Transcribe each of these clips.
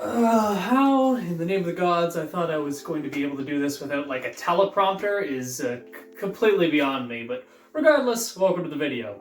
How, in the name of the gods, I thought I was going to be able to do this without like a teleprompter is completely beyond me, but regardless, welcome to the video.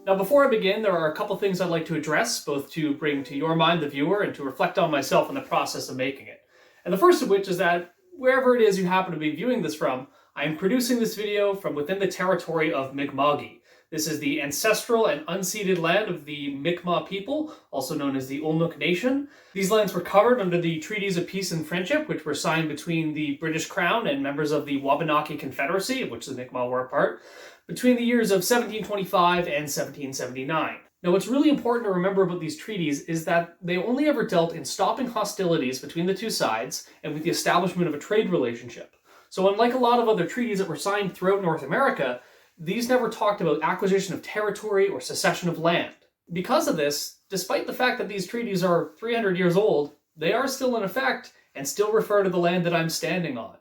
Now before I begin, there are a couple things I'd like to address, both to bring to your mind, the viewer, and to reflect on myself in the process of making it. And the first of which is that, wherever it is you happen to be viewing this from, I am producing this video from within the territory of Mi'kma'ki. This is the ancestral and unceded land of the Mi'kmaq people, also known as the Ulnuk Nation. These lands were covered under the Treaties of Peace and Friendship, which were signed between the British Crown and members of the Wabanaki Confederacy, of which the Mi'kmaq were a part, between the years of 1725 and 1779. Now, what's really important to remember about these treaties is that they only ever dealt in stopping hostilities between the two sides and with the establishment of a trade relationship. So unlike a lot of other treaties that were signed throughout North America, these never talked about acquisition of territory or secession of land. Because of this, despite the fact that these treaties are 300 years old, they are still in effect and still refer to the land that I'm standing on.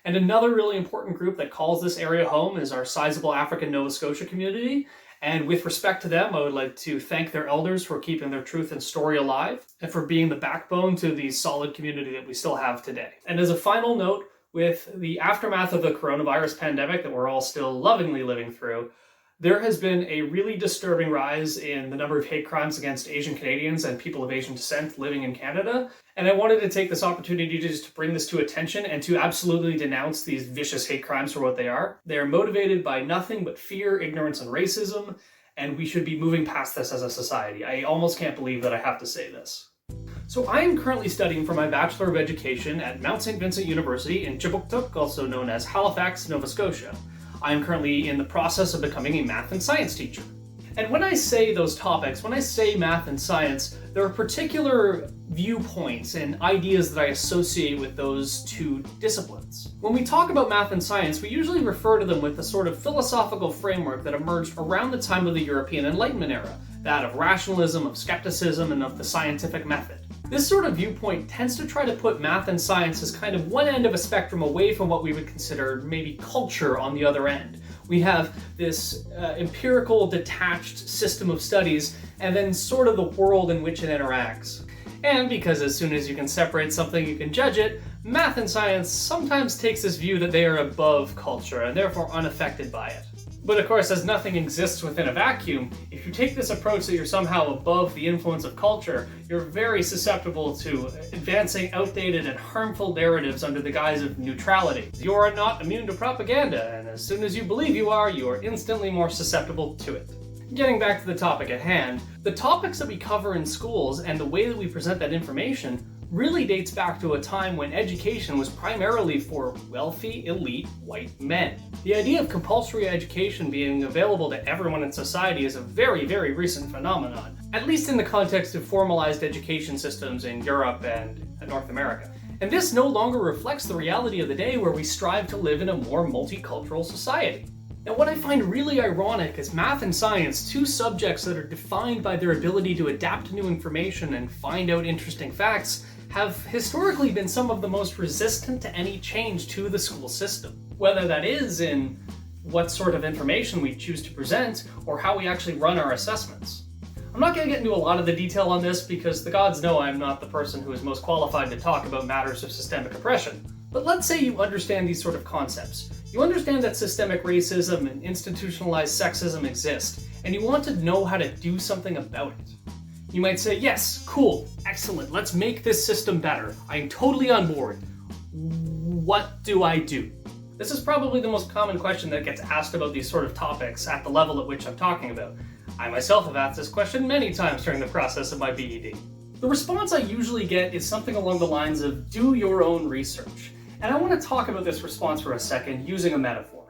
And another really important group that calls this area home is our sizable African Nova Scotia community. And with respect to them, I would like to thank their elders for keeping their truth and story alive and for being the backbone to the solid community that we still have today. And as a final note, with the aftermath of the coronavirus pandemic that we're all still lovingly living through, there has been a really disturbing rise in the number of hate crimes against Asian Canadians and people of Asian descent living in Canada. And I wanted to take this opportunity just to bring this to attention and to absolutely denounce these vicious hate crimes for what they are. They are motivated by nothing but fear, ignorance, and racism, and we should be moving past this as a society. I almost can't believe that I have to say this. So I am currently studying for my Bachelor of Education at Mount St. Vincent University in Chibouctouc, also known as Halifax, Nova Scotia. I am currently in the process of becoming a math and science teacher. And when I say those topics, when I say math and science, there are particular viewpoints and ideas that I associate with those two disciplines. When we talk about math and science, we usually refer to them with a sort of philosophical framework that emerged around the time of the European Enlightenment era, that of rationalism, of skepticism, and of the scientific method. This sort of viewpoint tends to try to put math and science as kind of one end of a spectrum away from what we would consider maybe culture on the other end. We have this empirical, detached system of studies, and then sort of the world in which it interacts. And because as soon as you can separate something, you can judge it, math and science sometimes takes this view that they are above culture and therefore unaffected by it. But of course, as nothing exists within a vacuum, if you take this approach that you're somehow above the influence of culture, you're very susceptible to advancing outdated and harmful narratives under the guise of neutrality. You are not immune to propaganda, and as soon as you believe you are instantly more susceptible to it. Getting back to the topic at hand, the topics that we cover in schools and the way that we present that information really dates back to a time when education was primarily for wealthy, elite, white men. The idea of compulsory education being available to everyone in society is a very, very recent phenomenon, at least in the context of formalized education systems in Europe and North America. And this no longer reflects the reality of the day where we strive to live in a more multicultural society. Now, what I find really ironic is math and science, two subjects that are defined by their ability to adapt to new information and find out interesting facts, have historically been some of the most resistant to any change to the school system. Whether that is in what sort of information we choose to present or how we actually run our assessments. I'm not going to get into a lot of the detail on this because the gods know I'm not the person who is most qualified to talk about matters of systemic oppression. But let's say you understand these sort of concepts. You understand that systemic racism and institutionalized sexism exist, and you want to know how to do something about it. You might say, yes, cool, excellent, let's make this system better. I'm totally on board. What do I do? This is probably the most common question that gets asked about these sort of topics at the level at which I'm talking about. I myself have asked this question many times during the process of my BEd. The response I usually get is something along the lines of do your own research. And I want to talk about this response for a second using a metaphor.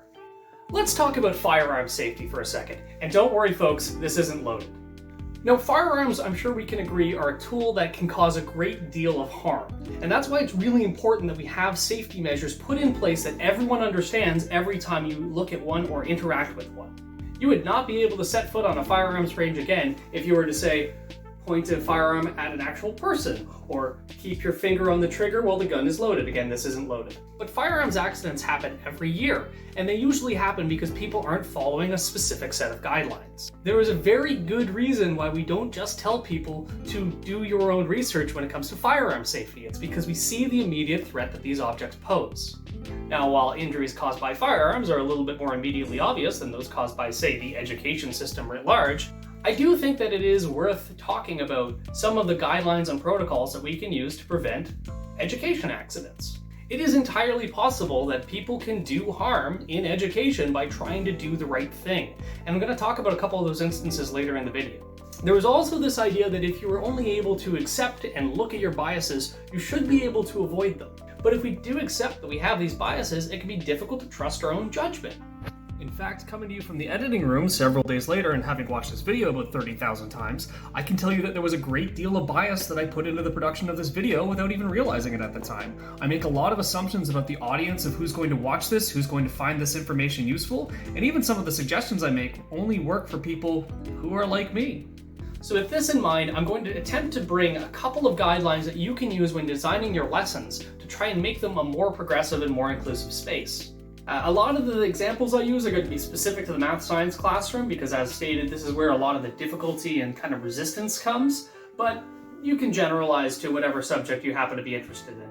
Let's talk about firearm safety for a second. And don't worry folks, this isn't loaded. Now, firearms, I'm sure we can agree, are a tool that can cause a great deal of harm. And that's why it's really important that we have safety measures put in place that everyone understands every time you look at one or interact with one. You would not be able to set foot on a firearms range again if you were to say, point a firearm at an actual person, or keep your finger on the trigger while the gun is loaded. Again, this isn't loaded. But firearms accidents happen every year, and they usually happen because people aren't following a specific set of guidelines. There is a very good reason why we don't just tell people to do your own research when it comes to firearm safety. It's because we see the immediate threat that these objects pose. Now, while injuries caused by firearms are a little bit more immediately obvious than those caused by, say, the education system writ large, I do think that it is worth talking about some of the guidelines and protocols that we can use to prevent education accidents. It is entirely possible that people can do harm in education by trying to do the right thing, and I'm going to talk about a couple of those instances later in the video. There was also this idea that if you were only able to accept and look at your biases, you should be able to avoid them. But if we do accept that we have these biases, it can be difficult to trust our own judgment. In fact, coming to you from the editing room several days later and having watched this video about 30,000 times, I can tell you that there was a great deal of bias that I put into the production of this video without even realizing it at the time. I make a lot of assumptions about the audience of who's going to watch this, who's going to find this information useful, and even some of the suggestions I make only work for people who are like me. So with this in mind, I'm going to attempt to bring a couple of guidelines that you can use when designing your lessons to try and make them a more progressive and more inclusive space. A lot of the examples I use are going to be specific to the math science classroom because, as stated, this is where a lot of the difficulty and kind of resistance comes, but you can generalize to whatever subject you happen to be interested in.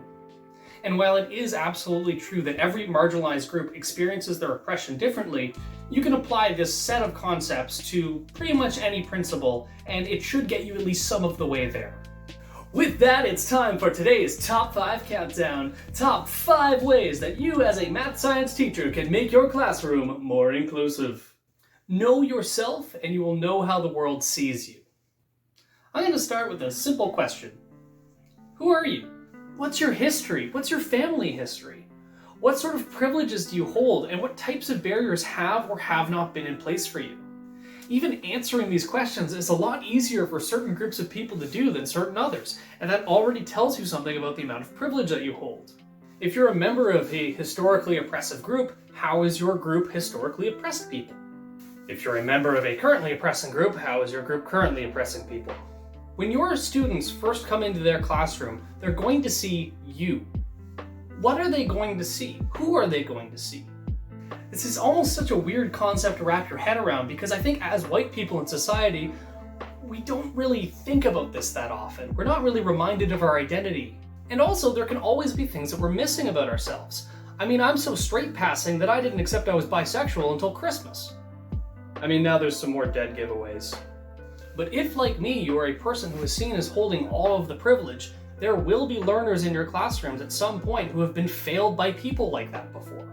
And while it is absolutely true that every marginalized group experiences their oppression differently, you can apply this set of concepts to pretty much any principle, and it should get you at least some of the way there. With that, it's time for today's Top 5 Countdown. Top 5 ways that you as a math science teacher can make your classroom more inclusive. Know yourself and you will know how the world sees you. I'm going to start with a simple question. Who are you? What's your history? What's your family history? What sort of privileges do you hold, and what types of barriers have or have not been in place for you? Even answering these questions is a lot easier for certain groups of people to do than certain others, and that already tells you something about the amount of privilege that you hold. If you're a member of a historically oppressive group, how is your group historically oppressed people? If you're a member of a currently oppressing group, how is your group currently oppressing people? When your students first come into their classroom, they're going to see you. What are they going to see? Who are they going to see? This is almost such a weird concept to wrap your head around because I think as white people in society, we don't really think about this that often. We're not really reminded of our identity. And also, there can always be things that we're missing about ourselves. I mean, I'm so straight passing that I didn't accept I was bisexual until Christmas. I mean, now there's some more dead giveaways. But if, like me, you are a person who is seen as holding all of the privilege, there will be learners in your classrooms at some point who have been failed by people like that before.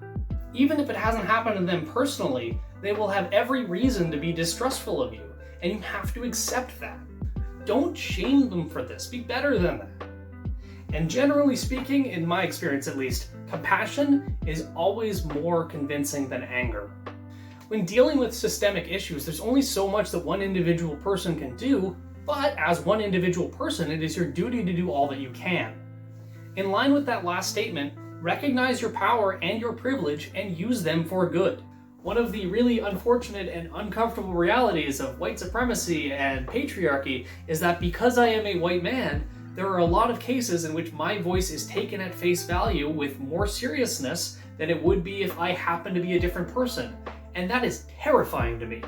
Even if it hasn't happened to them personally, they will have every reason to be distrustful of you, and you have to accept that. Don't shame them for this, be better than that. And generally speaking, in my experience at least, compassion is always more convincing than anger. When dealing with systemic issues, there's only so much that one individual person can do, but as one individual person, it is your duty to do all that you can. In line with that last statement, recognize your power and your privilege and use them for good. One of the really unfortunate and uncomfortable realities of white supremacy and patriarchy is that because I am a white man, there are a lot of cases in which my voice is taken at face value with more seriousness than it would be if I happened to be a different person, and that is terrifying to me.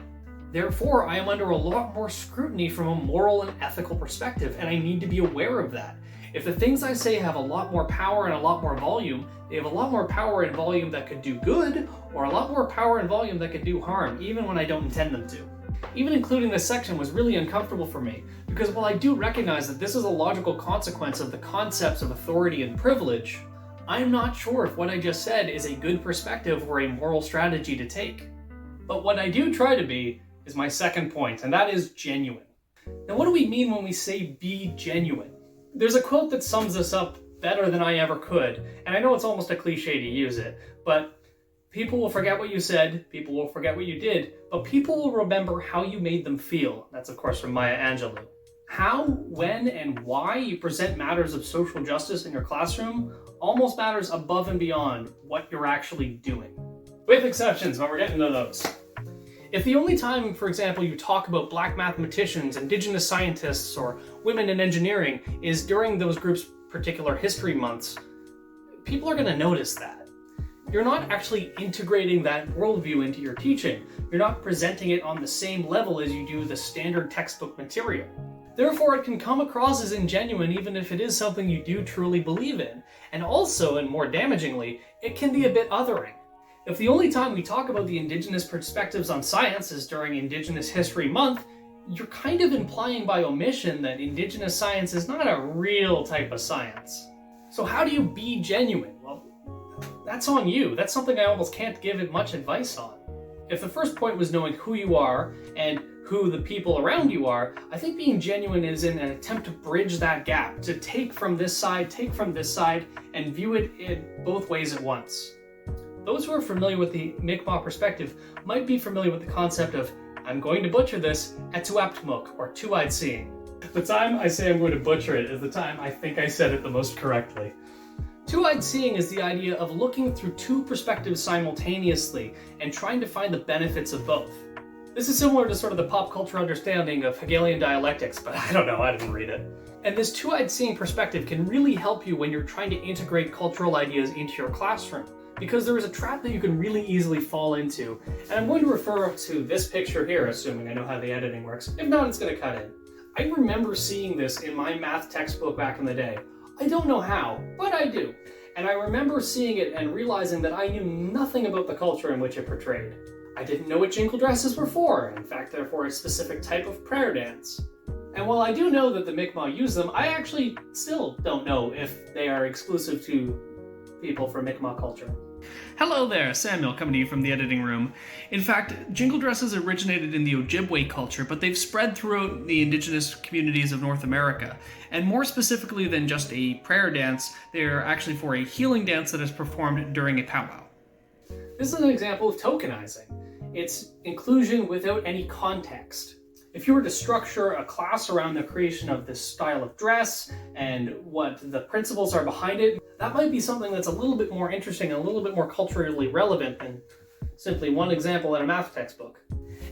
Therefore, I am under a lot more scrutiny from a moral and ethical perspective, and I need to be aware of that. If the things I say have a lot more power and a lot more volume, they have a lot more power and volume that could do good, or a lot more power and volume that could do harm, even when I don't intend them to. Even including this section was really uncomfortable for me, because while I do recognize that this is a logical consequence of the concepts of authority and privilege, I'm not sure if what I just said is a good perspective or a moral strategy to take. But what I do try to be is my second point, and that is genuine. Now, what do we mean when we say be genuine? There's a quote that sums this up better than I ever could, and I know it's almost a cliche to use it, but people will forget what you said, people will forget what you did, but people will remember how you made them feel. That's of course from Maya Angelou. How, when, and why you present matters of social justice in your classroom almost matters above and beyond what you're actually doing. With exceptions, but we're getting to those. If the only time, for example, you talk about black mathematicians, indigenous scientists, or women in engineering is during those groups' particular history months, people are going to notice that. You're not actually integrating that worldview into your teaching. You're not presenting it on the same level as you do the standard textbook material. Therefore, it can come across as ingenuine even if it is something you do truly believe in. And also, and more damagingly, it can be a bit othering. If the only time we talk about the Indigenous perspectives on science is during Indigenous History Month, you're kind of implying by omission that Indigenous science is not a real type of science. So how do you be genuine? Well, that's on you. That's something I almost can't give it much advice on. If the first point was knowing who you are and who the people around you are, I think being genuine is in an attempt to bridge that gap, to take from this side, and view it in both ways at once. Those who are familiar with the Mi'kmaq perspective might be familiar with the concept of, I'm going to butcher this, etuaptmuk, or two-eyed seeing. The time I say I'm going to butcher it is the time I think I said it the most correctly. Two-eyed seeing is the idea of looking through two perspectives simultaneously and trying to find the benefits of both. This is similar to sort of the pop culture understanding of Hegelian dialectics, but I don't know, I didn't read it. And this two-eyed seeing perspective can really help you when you're trying to integrate cultural ideas into your classroom, because there is a trap that you can really easily fall into. And I'm going to refer to this picture here, assuming I know how the editing works. If not, it's going to cut in. I remember seeing this in my math textbook back in the day. I don't know how, but I do. And I remember seeing it and realizing that I knew nothing about the culture in which it portrayed. I didn't know what jingle dresses were for, in fact they're for a specific type of prayer dance. And while I do know that the Mi'kmaq use them, I actually still don't know if they are exclusive to people from Mi'kmaq culture. Hello there, Samuel coming to you from the editing room. In fact, jingle dresses originated in the Ojibwe culture, but they've spread throughout the indigenous communities of North America. And more specifically than just a prayer dance, they're actually for a healing dance that is performed during a powwow. This is an example of tokenizing. It's inclusion without any context. If you were to structure a class around the creation of this style of dress and what the principles are behind it, that might be something that's a little bit more interesting and a little bit more culturally relevant than simply one example in a math textbook.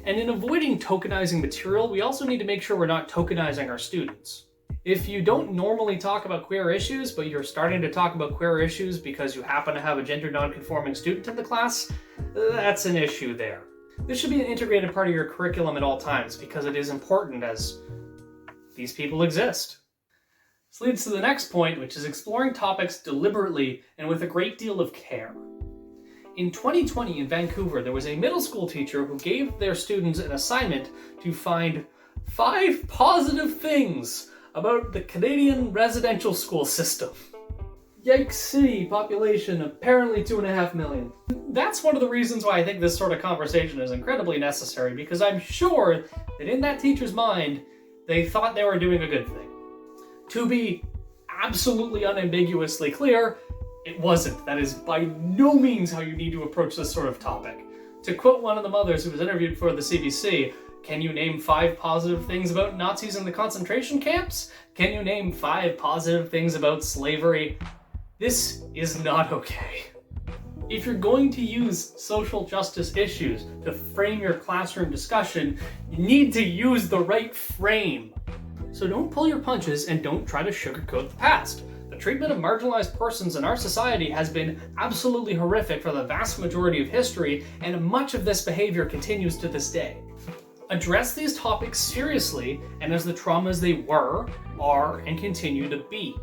And in avoiding tokenizing material, we also need to make sure we're not tokenizing our students. If you don't normally talk about queer issues, but you're starting to talk about queer issues because you happen to have a gender non-conforming student in the class, that's an issue there. This should be an integrated part of your curriculum at all times because it is important as these people exist. This leads to the next point, which is exploring topics deliberately and with a great deal of care. In 2020 in Vancouver, there was a middle school teacher who gave their students an assignment to find 5 positive things about the Canadian residential school system. Yikes City population, apparently 2.5 million. That's one of the reasons why I think this sort of conversation is incredibly necessary, because I'm sure that in that teacher's mind, they thought they were doing a good thing. To be absolutely unambiguously clear, it wasn't. That is by no means how you need to approach this sort of topic. To quote one of the mothers who was interviewed for the CBC, can you name 5 positive things about Nazis in the concentration camps? Can you name 5 positive things about slavery? This is not okay. If you're going to use social justice issues to frame your classroom discussion, you need to use the right frame. So don't pull your punches and don't try to sugarcoat the past. The treatment of marginalized persons in our society has been absolutely horrific for the vast majority of history, and much of this behavior continues to this day. Address these topics seriously and as the traumas they were, are, and continue to be.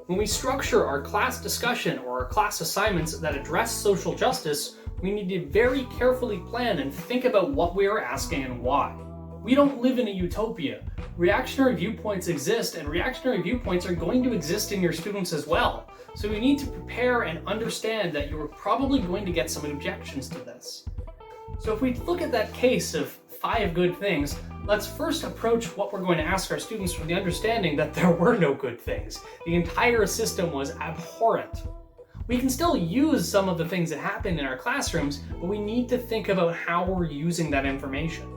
When we structure our class discussion or our class assignments that address social justice, we need to very carefully plan and think about what we are asking and why. We don't live in a utopia. Reactionary viewpoints exist, and reactionary viewpoints are going to exist in your students as well. So we need to prepare and understand that you're probably going to get some objections to this. So if we look at that case of 5 good things, let's first approach what we're going to ask our students from the understanding that there were no good things. The entire system was abhorrent. We can still use some of the things that happen in our classrooms, but we need to think about how we're using that information.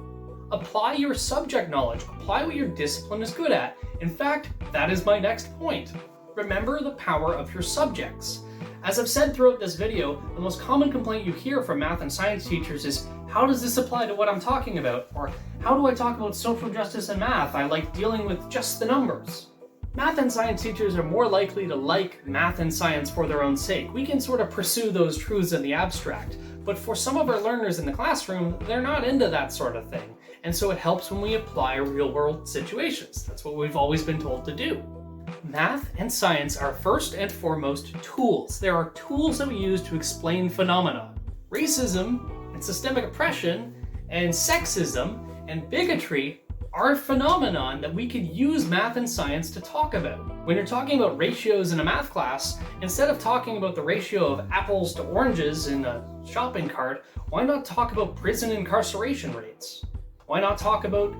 Apply your subject knowledge. Apply what your discipline is good at. In fact, that is my next point. Remember the power of your subjects. As I've said throughout this video, the most common complaint you hear from math and science teachers is, how does this apply to what I'm talking about? Or how do I talk about social justice and math? I like dealing with just the numbers. Math and science teachers are more likely to like math and science for their own sake. We can sort of pursue those truths in the abstract, but for some of our learners in the classroom, they're not into that sort of thing. And so it helps when we apply real-world situations. That's what we've always been told to do. Math and science are first and foremost tools. There are tools that we use to explain phenomena. Racism and systemic oppression and sexism and bigotry are a phenomenon that we could use math and science to talk about. When you're talking about ratios in a math class, instead of talking about the ratio of apples to oranges in a shopping cart, why not talk about prison incarceration rates? Why not talk about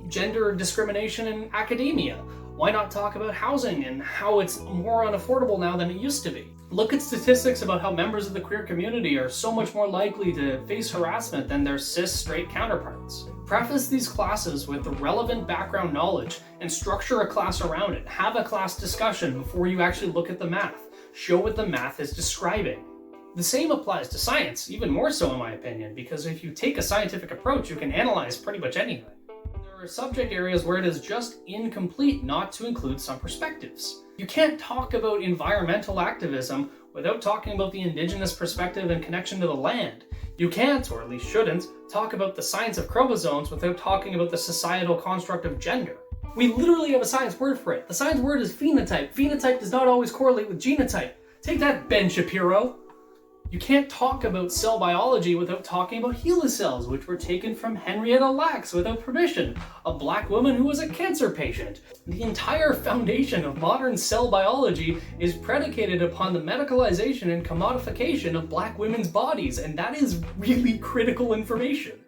gender discrimination in academia? Why not talk about housing and how it's more unaffordable now than it used to be? Look at statistics about how members of the queer community are so much more likely to face harassment than their cis straight counterparts. Preface these classes with the relevant background knowledge and structure a class around it. Have a class discussion before you actually look at the math. Show what the math is describing. The same applies to science, even more so in my opinion, because if you take a scientific approach, you can analyze pretty much anything. There are subject areas where it is just incomplete not to include some perspectives. You can't talk about environmental activism without talking about the indigenous perspective and connection to the land. You can't, or at least shouldn't, talk about the science of chromosomes without talking about the societal construct of gender. We literally have a science word for it. The science word is phenotype. Phenotype does not always correlate with genotype. Take that, Ben Shapiro. You can't talk about cell biology without talking about HeLa cells, which were taken from Henrietta Lacks without permission, a black woman who was a cancer patient. The entire foundation of modern cell biology is predicated upon the medicalization and commodification of black women's bodies, and that is really critical information.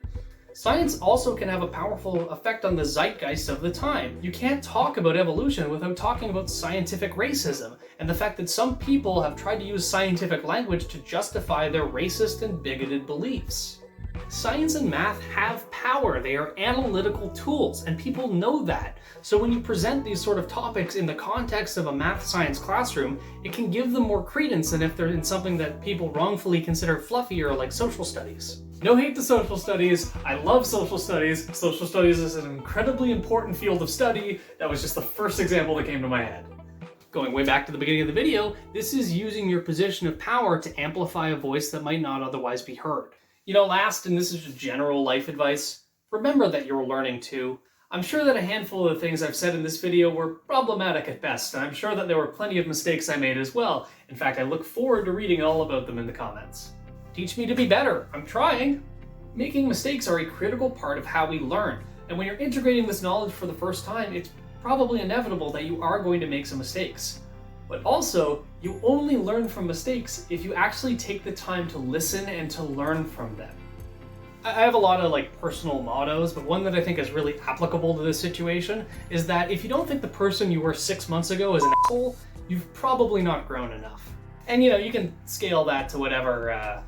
Science also can have a powerful effect on the zeitgeist of the time. You can't talk about evolution without talking about scientific racism and the fact that some people have tried to use scientific language to justify their racist and bigoted beliefs. Science and math have power. They are analytical tools, and people know that. So when you present these sort of topics in the context of a math science classroom, it can give them more credence than if they're in something that people wrongfully consider fluffier, like social studies. No hate to social studies. I love social studies. Social studies is an incredibly important field of study. That was just the first example that came to my head. Going way back to the beginning of the video, this is using your position of power to amplify a voice that might not otherwise be heard. You know, last, and this is just general life advice, remember that you're learning too. I'm sure that a handful of the things I've said in this video were problematic at best, and I'm sure that there were plenty of mistakes I made as well. In fact, I look forward to reading all about them in the comments. Teach me to be better. I'm trying. Making mistakes are a critical part of how we learn, and when you're integrating this knowledge for the first time, it's probably inevitable that you are going to make some mistakes. But also, you only learn from mistakes if you actually take the time to listen and to learn from them. I have a lot of personal mottos, but one that I think is really applicable to this situation is that if you don't think the person you were 6 months ago is an asshole, you've probably not grown enough. And you can scale that to whatever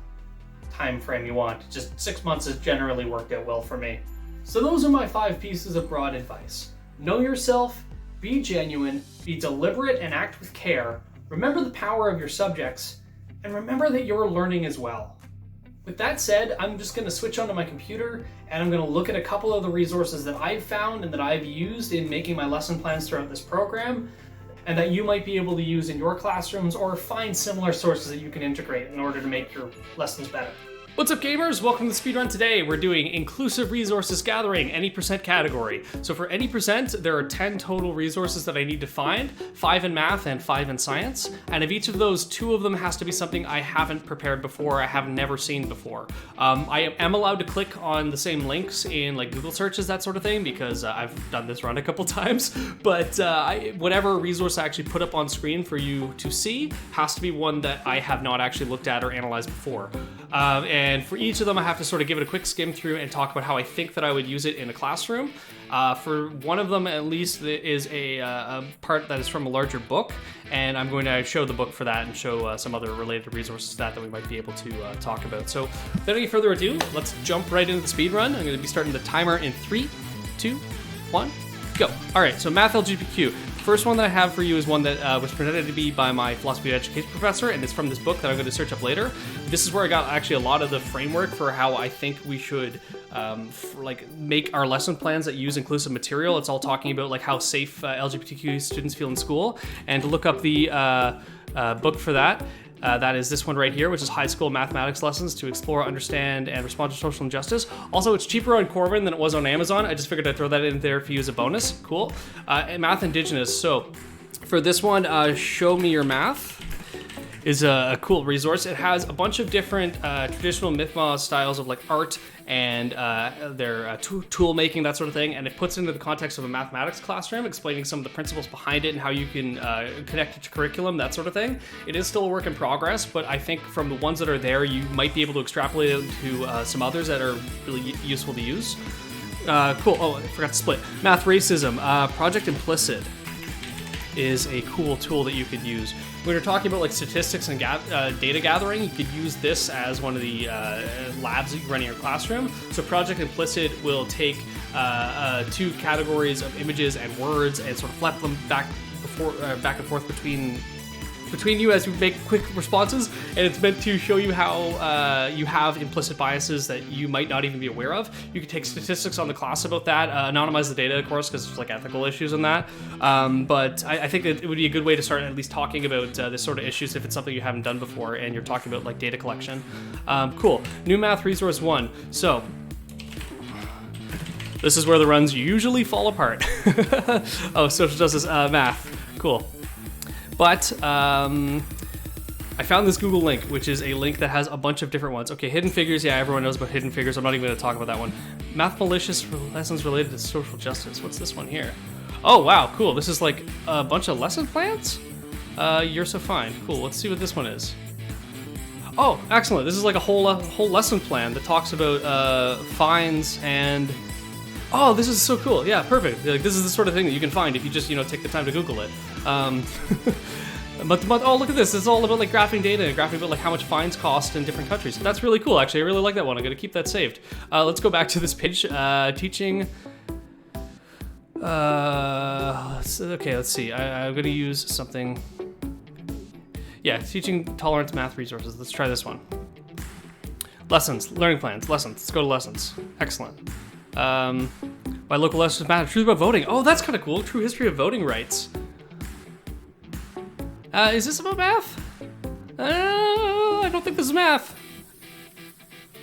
time frame you want. Just 6 months has generally worked out well for me. So those are my 5 pieces of broad advice. Know yourself, be genuine, be deliberate and act with care, remember the power of your subjects, and remember that you're learning as well. With that said, I'm just going to switch onto my computer and I'm going to look at a couple of the resources that I've found and that I've used in making my lesson plans throughout this program, and that you might be able to use in your classrooms, or find similar sources that you can integrate in order to make your lessons better. What's up, gamers? Welcome to the speedrun. Today we're doing inclusive resources gathering, any percent category. So for any percent, there are 10 total resources that I need to find, 5 in math and 5 in science. And of each of those, 2 of them has to be something I haven't prepared before, I have never seen before. I am allowed to click on the same links in Google searches, that sort of thing, because I've done this run a couple times. But whatever resource I actually put up on screen for you to see has to be one that I have not actually looked at or analyzed before. And for each of them, I have to sort of give it a quick skim through and talk about how I think that I would use it in a classroom. For one of them, at least, is a part that is from a larger book, and I'm going to show the book for that and show some other related resources to that we might be able to talk about. So without any further ado, let's jump right into the speed run. I'm going to be starting the timer in 3, 2, 1, go. All right, so Math LGBTQ. First one that I have for you is one that was presented to me by my philosophy of education professor, and it's from this book that I'm going to search up later. This is where I got actually a lot of the framework for how I think we should make our lesson plans that use inclusive material. It's all talking about like how safe LGBTQ students feel in school, and to look up the book for that. That is this one right here, which is High School Mathematics Lessons to Explore, Understand, and Respond to Social Injustice. Also, it's cheaper on Corvin than it was on Amazon. I just figured I'd throw that in there for you as a bonus. Cool. And Math Indigenous. So for this one, Show Me Your Math is a cool resource. It has a bunch of different traditional Mi'kmaq styles of like art and their tool making, that sort of thing, and it puts it into the context of a mathematics classroom, explaining some of the principles behind it and how you can connect it to curriculum, that sort of thing. It is still a work in progress, but I think from the ones that are there, you might be able to extrapolate it to some others that are really useful to use. Cool. Oh, I forgot to split. Math Racism. Project Implicit is a cool tool that you could use. When you're talking about like statistics and data gathering, you could use this as one of the labs that you run in your classroom. So Project Implicit will take two categories of images and words and sort of flip them back and forth between you as you make quick responses, and it's meant to show you how you have implicit biases that you might not even be aware of. You can take statistics on the class about that, anonymize the data, of course, because there's like ethical issues in that. But I think that it would be a good way to start at least talking about this sort of issues if it's something you haven't done before and you're talking about like data collection. Cool. New Math Resource 1. So this is where the runs usually fall apart. Oh, social justice math. Cool. But I found this Google link, which is a link that has a bunch of different ones. Okay, Hidden Figures. Yeah, everyone knows about Hidden Figures. I'm not even going to talk about that one. Math Malicious Lessons Related to Social Justice. What's this one here? Oh, wow, cool. This is like a bunch of lesson plans? You're so fine. Cool, let's see what this one is. Oh, excellent. This is like a whole lesson plan that talks about fines and... Oh, this is so cool. Yeah, perfect. Like, this is the sort of thing that you can find if you just, take the time to Google it. But oh, look at this. It's all about like graphing data and graphing about like how much fines cost in different countries. That's really cool, actually. I really like that one. I'm going to keep that saved. Let's go back to this page. Teaching. Okay, let's see. I'm going to use something. Yeah, teaching tolerance math resources. Let's try this one. Lessons, learning plans, lessons. Let's go to lessons. Excellent. Why local lessons matter. Truth about voting. Oh, that's kind of cool. True history of voting rights. Is this about math? I don't think this is math.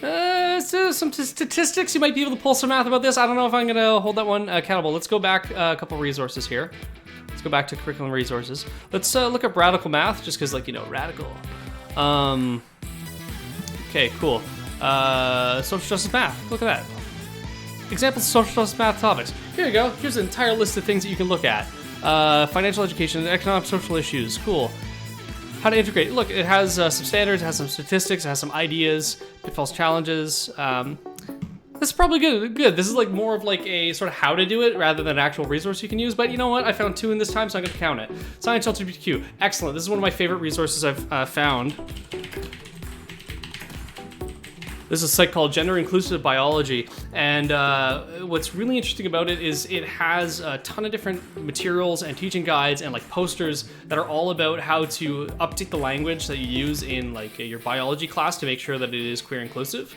Some statistics. You might be able to pull some math about this. I don't know if I'm gonna hold that one accountable. Let's go back a couple resources here. Let's go back to curriculum resources. Let's look up radical math, just because, radical. Okay, cool. Social justice math. Look at that. Examples of social justice math topics. Here you go. Here's an entire list of things that you can look at. Financial education, economic, social issues. Cool. How to integrate. Look, it has some standards, it has some statistics, it has some ideas, pitfalls, challenges. This is probably good. This is like more of like a sort of how to do it rather than an actual resource you can use. But you know what? I found 2 in this time, so I'm going to count it. Science LGBTQ. Excellent. This is one of my favorite resources I've found. This is a site called Gender Inclusive Biology, and what's really interesting about it is it has a ton of different materials and teaching guides and like posters that are all about how to update the language that you use in like your biology class to make sure that it is queer inclusive.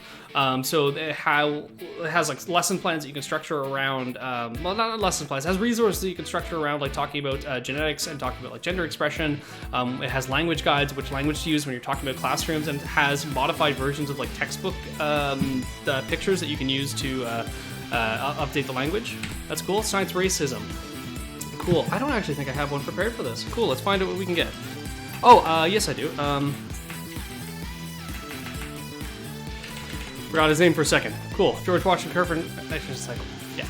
So it has like lesson plans that you can structure around, well, not lesson plans, it has resources that you can structure around like talking about genetics and talking about like gender expression. It has language guides, which language to use when you're talking about classrooms, and it has modified versions of like textbook pictures that you can use to update the language. That's cool. Science Racism. Cool. I don't actually think I have one prepared for this. Cool, let's find out what we can get. Oh, yes I do. Forgot his name for a second. Cool. George Washington Carver. Yeah.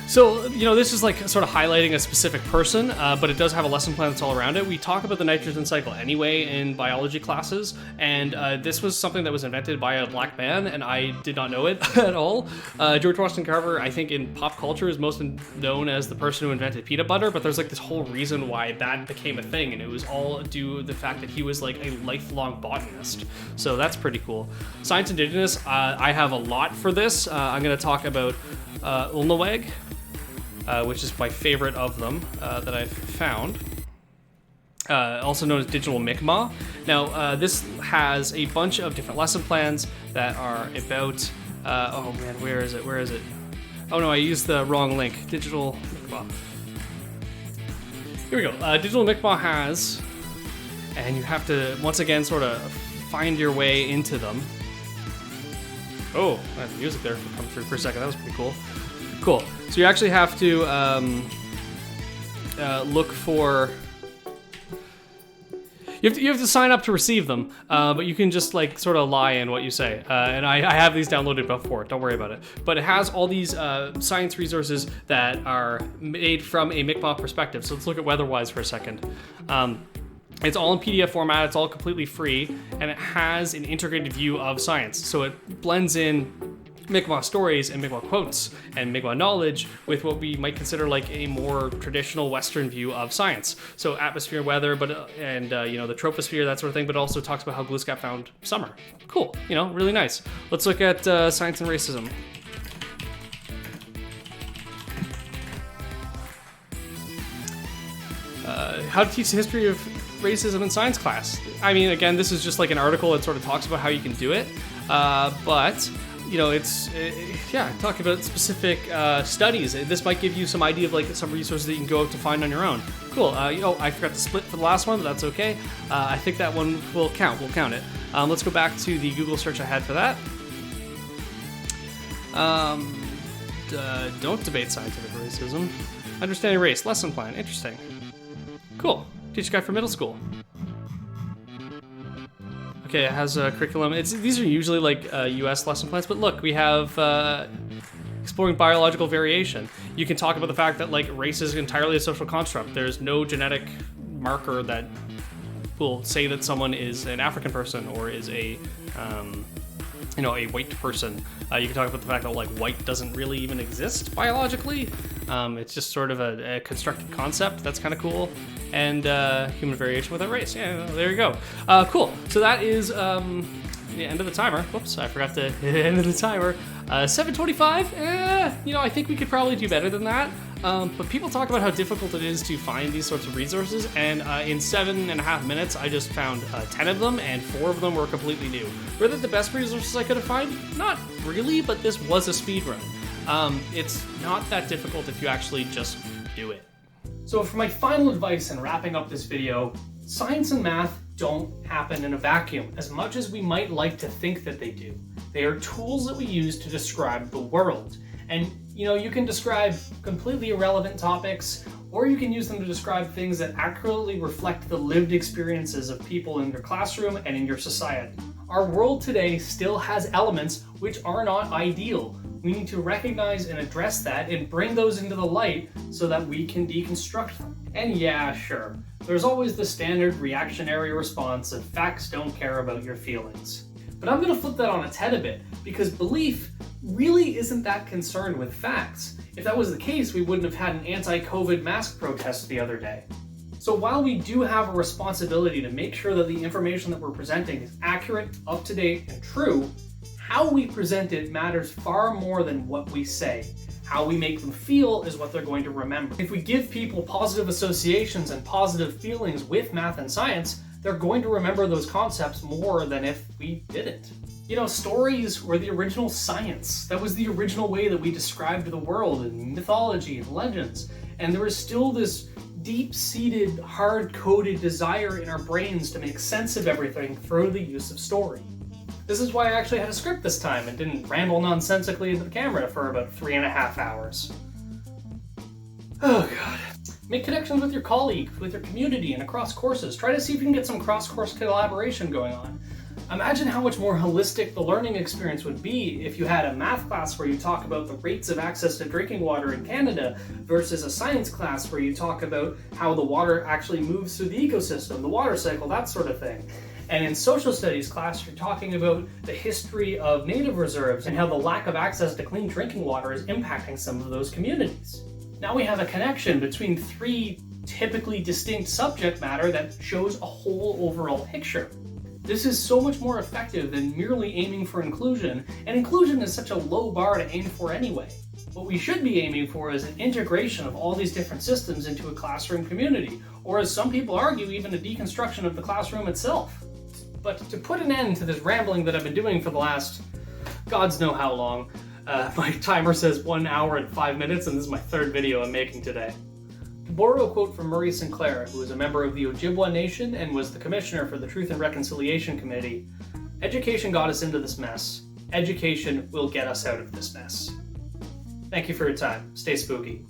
So, this is like sort of highlighting a specific person, but it does have a lesson plan that's all around it. We talk about the nitrogen cycle anyway in biology classes, and this was something that was invented by a black man, and I did not know it at all. George Washington Carver, I think in pop culture, is most known as the person who invented peanut butter, but there's like this whole reason why that became a thing, and it was all due to the fact that he was like a lifelong botanist. So that's pretty cool. Science Indigenous, I have a lot for this. I'm going to talk about Ulnaweg. which is my favorite of them that I've found. Also known as Digital Mi'kmaq. Now, this has a bunch of different lesson plans that are about, oh man, where is it? Oh no, I used the wrong link. Digital Mi'kmaq. Here we go. Digital Mi'kmaq has, and you have to, once again, sort of find your way into them. Oh, I had the music there come through for a second. That was pretty cool. Cool. So you actually have to look for... You have to sign up to receive them, but you can just like sort of lie in what you say. And I have these downloaded before, don't worry about it. But it has all these science resources that are made from a Mi'kmaq perspective. So let's look at weather-wise for a second. It's all in PDF format, it's all completely free, and it has an integrated view of science. So it blends in Mi'kmaq stories and Mi'kmaq quotes and Mi'kmaq knowledge with what we might consider like a more traditional Western view of science. So atmosphere, weather, and you know, the troposphere, that sort of thing, but also talks about how Glooskap found summer. Cool, you know, really nice. Let's look at science and racism. How to teach the history of racism in science class. I mean, again, this is just like an article that sort of talks about how you can do it, but you know, yeah, talking about specific studies. This might give you some idea of like some resources that you can go out to find on your own. Cool. Oh, I forgot to split for the last one, but that's okay. I think that one will count. We'll count it. Let's go back to the Google search I had for that. Don't debate scientific racism. Understanding race, lesson plan. Interesting. Cool. Teach guide for middle school. Okay, it has a curriculum. These are usually like US lesson plans, but look, we have exploring biological variation. You can talk about the fact that like race is entirely a social construct. There's no genetic marker that will say that someone is an African person or is a you know, a white person. You can talk about the fact that like white doesn't really even exist biologically. It's just sort of a constructed concept. That's kind of cool. And human variation without race. Yeah, there you go. Cool. So that is the end of the timer. Whoops, I forgot the end of the timer. 7:25. You know, I think we could probably do better than that. But people talk about how difficult it is to find these sorts of resources, and in 7.5 minutes, I just found 10 of them, and 4 of them were completely new. Were they the best resources I could have found? Not really, but this was a speed run. It's not that difficult if you actually just do it. So for my final advice in wrapping up this video, science and math don't happen in a vacuum, as much as we might like to think that they do. They are tools that we use to describe the world. And you know, you can describe completely irrelevant topics, or you can use them to describe things that accurately reflect the lived experiences of people in your classroom and in your society. Our world today still has elements which are not ideal. We need to recognize and address that and bring those into the light so that we can deconstruct them. And yeah, sure, there's always the standard reactionary response of facts don't care about your feelings. But I'm going to flip that on its head a bit, because belief really isn't that concerned with facts. If that was the case, we wouldn't have had an anti-COVID mask protest the other day. So while we do have a responsibility to make sure that the information that we're presenting is accurate, up-to-date, and true, how we present it matters far more than what we say. How we make them feel is what they're going to remember. If we give people positive associations and positive feelings with math and science, they're going to remember those concepts more than if we didn't. You know, stories were the original science. That was the original way that we described the world in mythology and legends. And there is still this deep-seated, hard-coded desire in our brains to make sense of everything through the use of story. This is why I actually had a script this time and didn't ramble nonsensically into the camera for about 3.5 hours. Oh god. Make connections with your colleagues, with your community, and across courses. Try to see if you can get some cross-course collaboration going on. Imagine how much more holistic the learning experience would be if you had a math class where you talk about the rates of access to drinking water in Canada versus a science class where you talk about how the water actually moves through the ecosystem, the water cycle, that sort of thing. And in social studies class, you're talking about the history of native reserves and how the lack of access to clean drinking water is impacting some of those communities. Now we have a connection between 3 typically distinct subject matter that shows a whole overall picture. This is so much more effective than merely aiming for inclusion, and inclusion is such a low bar to aim for anyway. What we should be aiming for is an integration of all these different systems into a classroom community, or as some people argue, even a deconstruction of the classroom itself. But to put an end to this rambling that I've been doing for the last gods know how long, my timer says 1 hour and 5 minutes, and this is my third video I'm making today. To borrow a quote from Murray Sinclair, who is a member of the Ojibwa Nation and was the commissioner for the Truth and Reconciliation Committee, education got us into this mess. Education will get us out of this mess. Thank you for your time. Stay spooky.